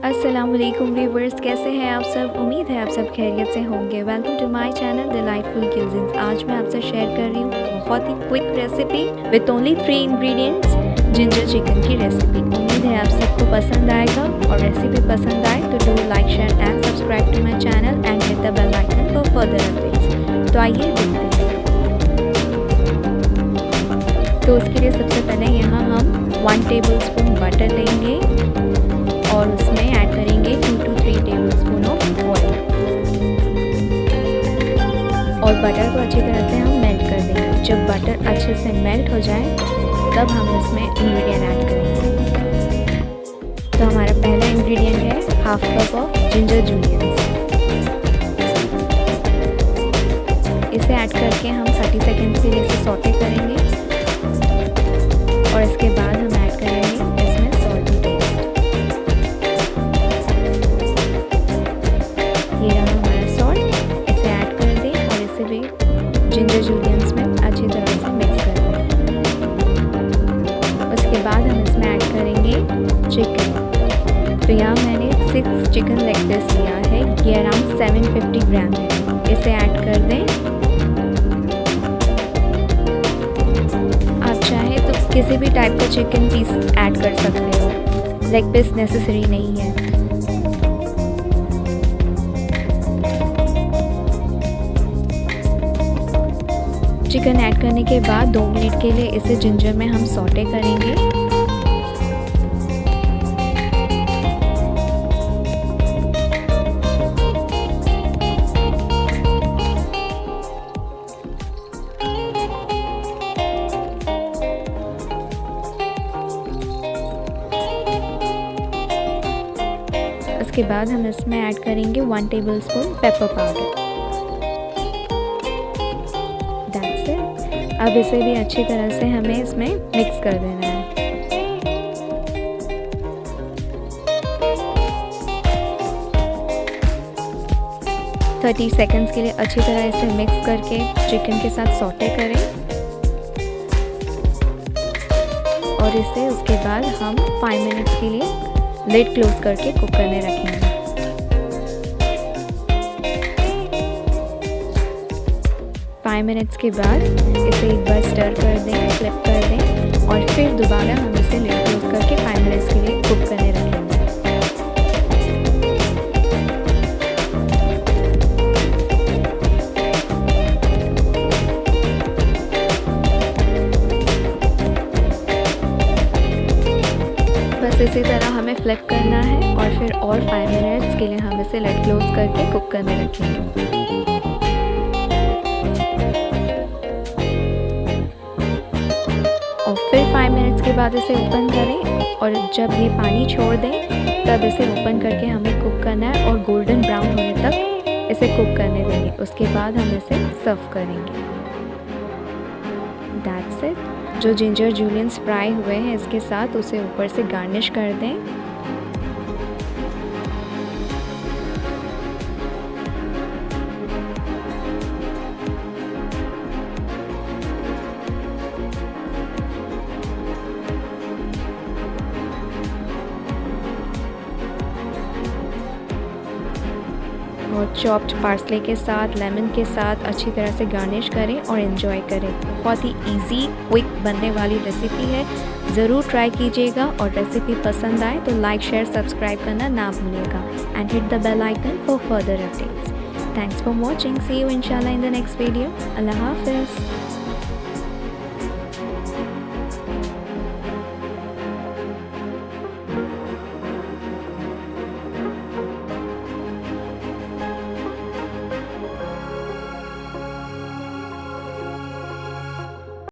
अस्सलाम वालेकुम व्यूवर्स, कैसे हैं आप सब। उम्मीद है आप सब खैरियत से होंगे। Welcome to my channel delightful cuisines. आज मैं आपसे शेयर कर रही हूँ बहुत ही quick recipe with only 3 ingredients, ginger chicken की रेसिपी। उम्मीद है आप सबको पसंद आएगा और रेसिपी पसंद आए तो do like share and subscribe to my channel and hit the bell icon for further updates. तो आइए देखते हैं। तो उसके लिए सबसे पहले यहाँ हम 1 टेबलस्पून बटर लेंगे और उसमें ऐड करेंगे 2 to 3 टेबलस्पून ऑफ ऑयल और बटर को अच्छी तरह से हम मेल्ट कर देंगे। जब बटर अच्छे से मेल्ट हो जाए तब हम इसमें इंग्रेडिएंट ऐड करेंगे। तो हमारा पहला इंग्रेडिएंट है half cup of ginger juliennes. इसे ऐड करके हम 30 सेकेंड्स के लिए इसे सौटे करेंगे और इसके बाद हम ऐड करेंगे इसमें सॉल्ट टू टेस्ट। ये रहा हमारा सॉल्ट, इसे ऐड कर दें और इसे भी जिंजर जूलियंस में अच्छी तरह से मिक्स कर दें। उसके बाद हम इसमें ऐड करेंगे चिकन। तो यहाँ मैंने 6 चिकन लेग पीस लिया है, ये अराउंड 750 ग्राम है। इसे ऐड कर दें। आप चाहे तो किसी भी टाइप का चिकन पीस ऐड कर सकते हो, लेग पीस नेसेसरी नहीं है। चिकन ऐड करने के बाद 2 मिनट के लिए इसे जिंजर में हम सौटे करेंगे। उसके बाद हम इसमें ऐड करेंगे 1 tablespoon pepper powder. That's it. अब इसे भी अच्छी तरह से हमें इसमें मिक्स कर देना है। थर्टी सेकेंड्स के लिए अच्छी तरह इसे मिक्स करके चिकन के साथ सौटे करें और इसे उसके बाद हम 5 मिनट्स के लिए लिड क्लोज करके कुक करने रखेंगे। 5 मिनट्स के बाद इसे एक बार स्टर कर दें, फ्लिप कर दें और फिर दोबारा हम इसे लिड क्लोज करके 5 मिनट्स के लिए कुक करने रखेंगे। बस इसी तरह हमें फ्लिप करना है और फिर और 5 मिनट्स के लिए हम इसे लिड क्लोज करके कुक करने रखेंगे। और फिर 5 मिनट्स के बाद इसे ओपन करें और जब ये पानी छोड़ दें तब इसे ओपन करके हमें कुक करना है और गोल्डन ब्राउन होने तक इसे कुक करने देंगे। उसके बाद हम इसे सर्व करेंगे। That's it. जो जिंजर जूलियंस फ्राई हुए हैं इसके साथ उसे ऊपर से गार्निश कर दें। और चॉप्ड पार्सले के साथ, लेमन के साथ अच्छी तरह से गार्निश करें और एंजॉय करें। बहुत ही इजी क्विक बनने वाली रेसिपी है, ज़रूर ट्राई कीजिएगा और रेसिपी पसंद आए तो लाइक शेयर सब्सक्राइब करना ना भूलिएगा and hit the bell icon for further updates. Thanks for watching. See you इंशाल्लाह इन द नेक्स्ट वीडियो। अल्लाह हाफिज़।